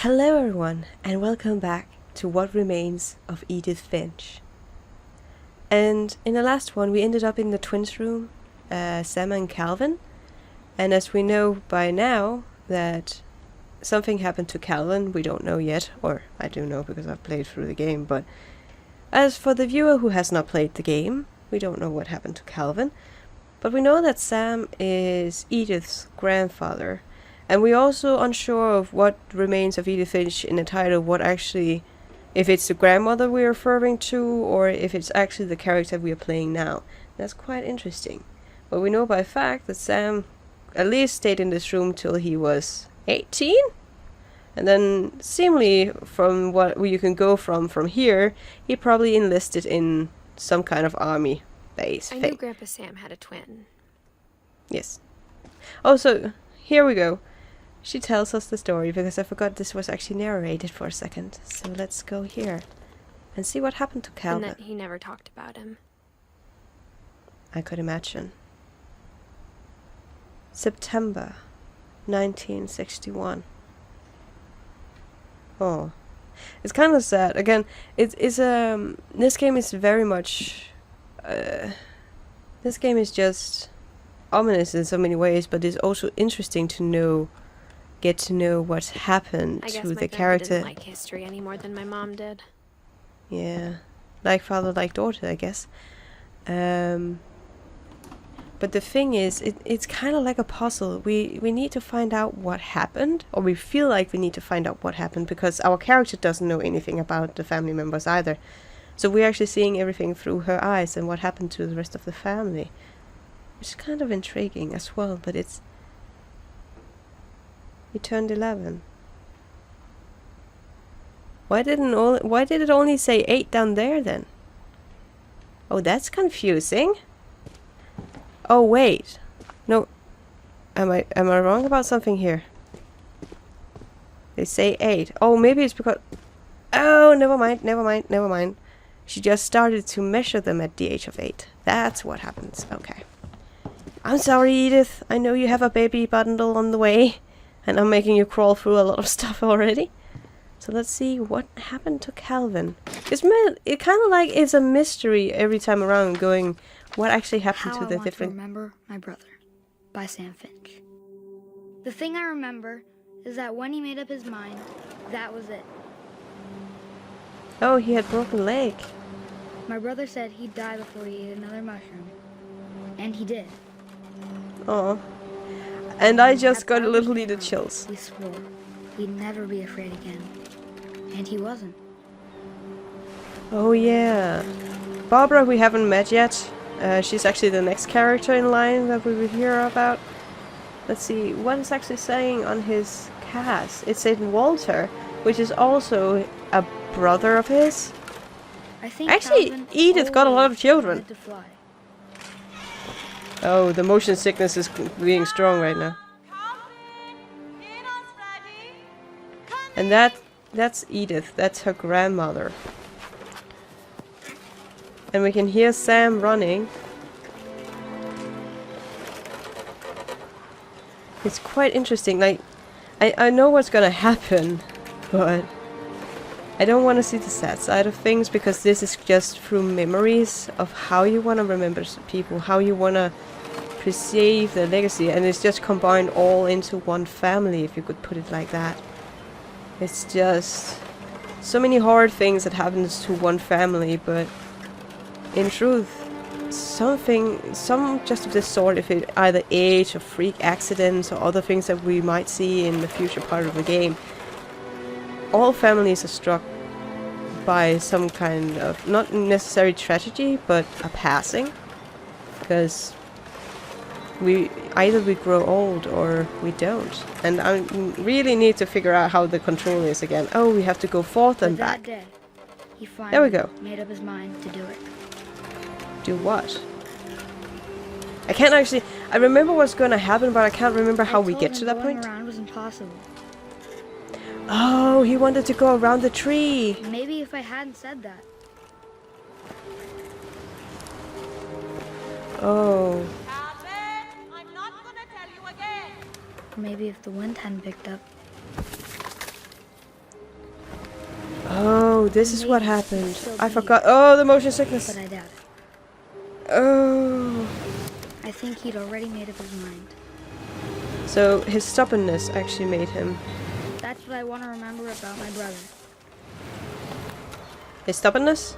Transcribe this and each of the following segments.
Hello everyone, and welcome back to What Remains of Edith Finch. And in the last one we ended up in the twins' room, Sam and Calvin. And as we know by now that something happened to Calvin, we don't know yet, or I do know because I've played through the game, but as for the viewer who has not played the game, we don't know what happened to Calvin. But we know that Sam is Edith's grandfather. And we're also unsure of what remains of Edith Finch in the title, what actually, if it's the grandmother we're referring to, or if it's actually the character we are playing now. That's quite interesting. But we know by fact that Sam at least stayed in this room till he was 18? And then, seemingly, from what you can go from here, he probably enlisted in some kind of army base. I knew Grandpa Sam had a twin. Yes. Oh, so, here we go. She tells us the story, because I forgot this was actually narrated for a second. So let's go here and see what happened to Calvin. And that he never talked about him. I could imagine. September 1961. Oh. It's kind of sad. Again, this game is very much... this game is just ominous in so many ways, but it's also interesting to get to know what's happened to the character. I didn't like history any more than my mom did. Yeah, like father, like daughter, I guess. But the thing is, it's kind of like a puzzle. We need to find out what happened, or we feel like we need to find out what happened, because our character doesn't know anything about the family members either. So we're actually seeing everything through her eyes and what happened to the rest of the family. Which is kind of intriguing as well, but it's... He turned 11. Why did it only say 8 down there then? Oh, that's confusing. Oh wait. No. Am I wrong about something here? They say 8. Oh, maybe it's because... Oh, never mind. She just started to measure them at the age of 8. That's what happens. Okay. I'm sorry, Edith. I know you have a baby bundle on the way. And I'm making you crawl through a lot of stuff already. So let's see what happened to Calvin. It kind of like is a mystery every time around, going what actually happened to the different... To remember my brother, by Sam Finch. The thing I remember is that when he made up his mind, that was it. Oh, he had broken leg. My brother said he'd die before he ate another mushroom. And he did. Oh. And I just got a little bit of chills. We swore we'd never be afraid again. And he wasn't. Oh yeah. Barbara we haven't met yet. She's actually the next character in line that we will hear about. Let's see, what is actually saying on his cast? It's St. Walter, which is also a brother of his. I think actually, Edith got a lot of children. Oh, the motion sickness is being strong right now. And that's Edith. That's her grandmother. And we can hear Sam running. It's quite interesting. Like, I know what's gonna happen, but I don't want to see the sad side of things, because this is just through memories of how you want to remember people, how you want to preserve their legacy, and it's just combined all into one family, if you could put it like that. It's just so many hard things that happens to one family, but in truth, some just of this sort, if it either age or freak accidents or other things that we might see in the future part of the game, all families are struck by some kind of, not necessarily tragedy, but a passing. Because either we grow old or we don't. And I really need to figure out how the control is again. Oh, we have to go forth and back. That day, he finally there we go. Made up his mind to do it. Do what? I can't actually... I remember what's going to happen, but I can't remember how we get to that point. Around was impossible. Oh, he wanted to go around the tree. Maybe if I hadn't said that. Oh. I'm not gonna tell you again. Maybe if the wind hadn't picked up. this is what Maybe happened. still I be forgot. here, Oh, the motion sickness. but I doubt it. Oh. I think he'd already made up his mind. So his stubbornness actually made him. That's what I want to remember about my brother. His stubbornness?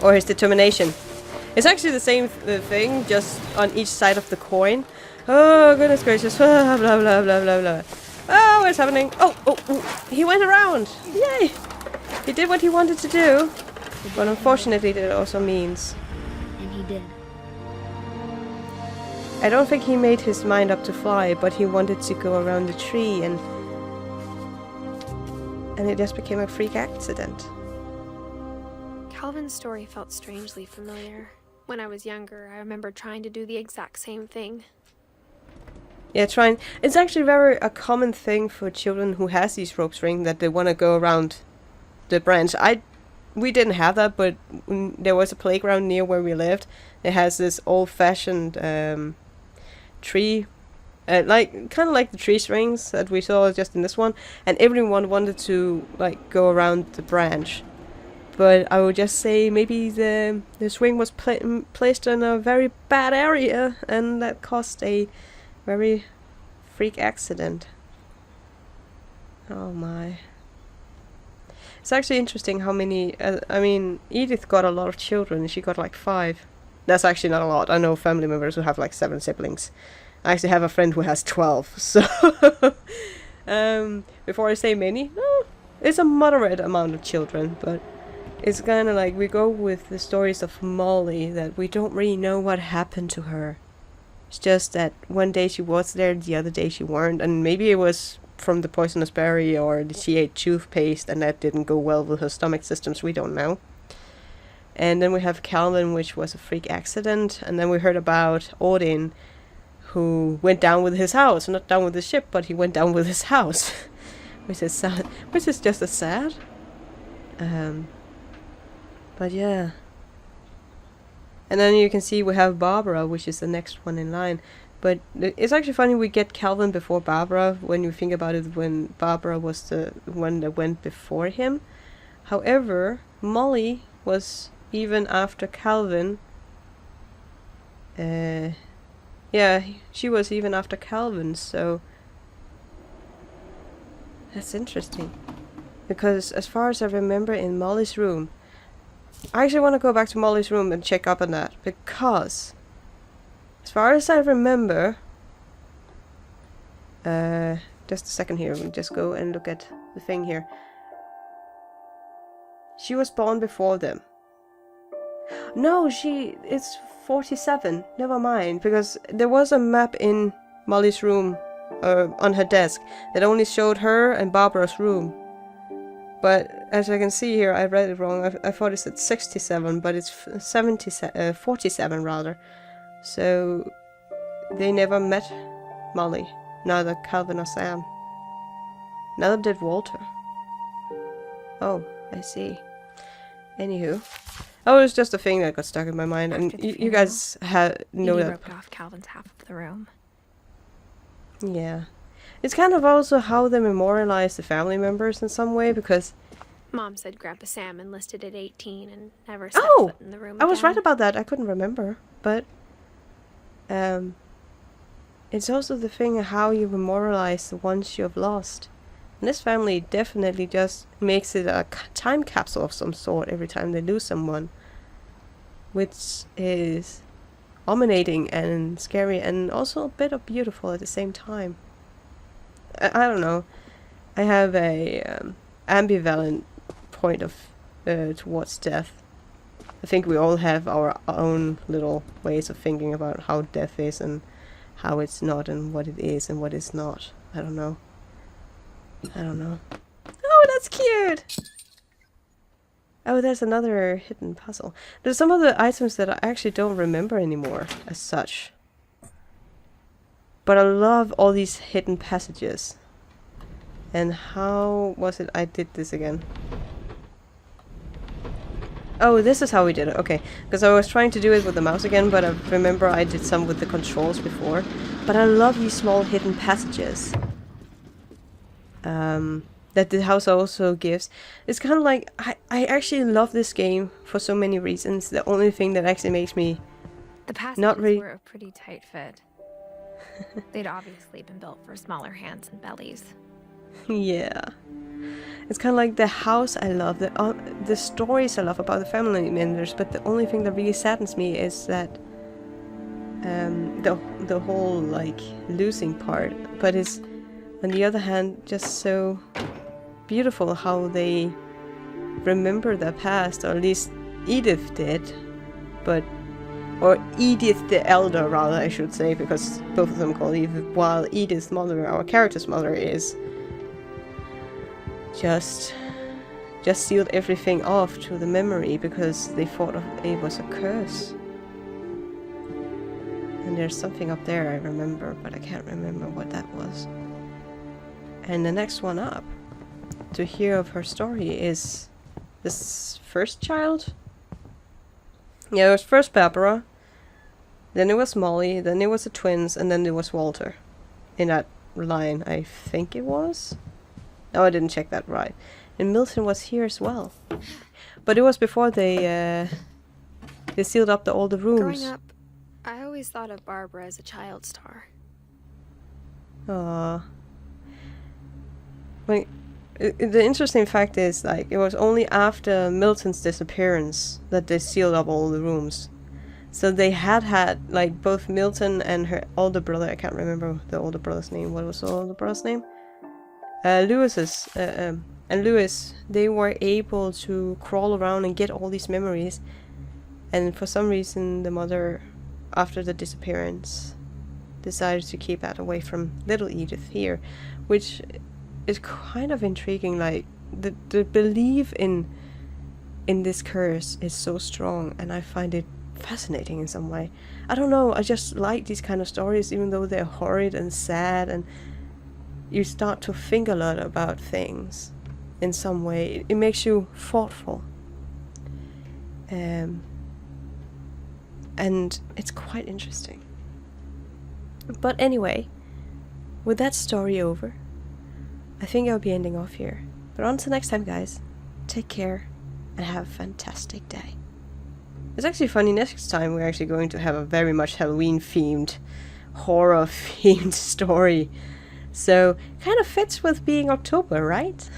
Or his determination? It's actually the same thing, just on each side of the coin. Oh, goodness gracious. Blah, blah, blah, blah, blah, blah. Oh, what's happening? Oh, oh, oh. He went around. Yay. He did what he wanted to do. But unfortunately, that also means... And he did. I don't think he made his mind up to fly, but he wanted to go around the tree and it just became a freak accident. Calvin's story felt strangely familiar. When I was younger, I remember trying to do the exact same thing. Yeah, trying. It's actually a common thing for children who has these rope swing that they want to go around the branch. We didn't have that, but there was a playground near where we lived. It has this old-fashioned tree, kind of like the tree strings that we saw just in this one, and everyone wanted to like go around the branch. But I would just say maybe the swing was placed in a very bad area, and that caused a very freak accident. Oh my. It's actually interesting how many, I mean, Edith got a lot of children. She got like 5. That's actually not a lot. I know family members who have like 7 siblings. I actually have a friend who has 12. So, before I say many, it's a moderate amount of children, but it's kind of like we go with the stories of Molly that we don't really know what happened to her. It's just that one day she was there, the other day she weren't, and maybe it was from the poisonous berry, or she ate toothpaste and that didn't go well with her stomach systems, we don't know. And then we have Calvin, which was a freak accident, and then we heard about Odin, who went down with his house, not down with his ship, but he went down with his house, which is sad, which is just as sad. But yeah. And then you can see we have Barbara, which is the next one in line. But it's actually funny we get Calvin before Barbara when you think about it, when Barbara was the one that went before him. However, Molly was even after Calvin. Yeah, she was even after Calvin, so that's interesting. Because as far as I remember, in Molly's room, I actually want to go back to Molly's room and check up on that, because as far as I remember, just a second here, we'll just go and look at the thing here. She was born before them. No, it's 47, never mind, because there was a map in Molly's room, on her desk, that only showed her and Barbara's room. But as I can see here, I read it wrong. I thought it said 67, but it's 47 rather. So they never met Molly, neither Calvin or Sam. Neither did Walter. Oh, I see. Anywho, oh, it was just a thing that got stuck in my mind, and you guys know that. Roped off Calvin's half of the room. Yeah. It's kind of also how they memorialize the family members in some way, because Mom said Grandpa Sam enlisted at 18 and never set foot in the room I was again. right about that. I couldn't remember, but it's also the thing of how you memorialize the ones you have lost. And this family definitely just makes it a time capsule of some sort every time they lose someone, which is ominating and scary and also a bit of beautiful at the same time. I don't know. I have a ambivalent point of towards death. I think we all have our own little ways of thinking about how death is and how it's not and what it is and what it's not. I don't know. Oh, that's cute! Oh, there's another hidden puzzle. There's some of the items that I actually don't remember anymore as such. But I love all these hidden passages. And how was it I did this again? Oh, this is how we did it. Okay, because I was trying to do it with the mouse again, but I remember I did some with the controls before. But I love these small hidden passages. that the house also gives. It's kind of like, I actually love this game for so many reasons. The only thing that actually makes me The passages not really... were a pretty tight fit. They'd obviously been built for smaller hands and bellies. Yeah. It's kind of like the house I love, the stories I love about the family members, but the only thing that really saddens me is that the whole like losing part. But it's on the other hand just so beautiful how they remember their past, or at least Edith did, or Edith the Elder rather, I should say, because both of them call Edith, while Edith's mother, our character's mother, is just sealed everything off to the memory because they thought it was a curse. And there's something up there I remember, but I can't remember what that was. And the next one up to hear of her story is this first child. Yeah, it was first Barbara, then it was Molly, then it was the twins, and then it was Walter. In that line, I think it was. No, I didn't check that right. And Milton was here as well. But it was before they sealed up all the rooms. Growing up, I always thought of Barbara as a child star. Aww. Like, the interesting fact is, like, it was only after Milton's disappearance that they sealed up all the rooms. So they had, like, both Milton and her older brother, I can't remember the older brother's name. What was the older brother's name? Lewis's, and Lewis, they were able to crawl around and get all these memories. And for some reason, the mother, after the disappearance, decided to keep that away from little Edith here, which is kind of intriguing. Like, the belief in this curse is so strong, and I find it fascinating in some way. I don't know, I just like these kind of stories, even though they're horrid and sad, and you start to think a lot about things in some way. It makes you thoughtful. And it's quite interesting. But anyway, with that story over, I think I'll be ending off here. But until next time, guys, take care and have a fantastic day. It's actually funny, next time we're actually going to have a very much Halloween-themed, horror-themed story. So, kind of fits with being October, right?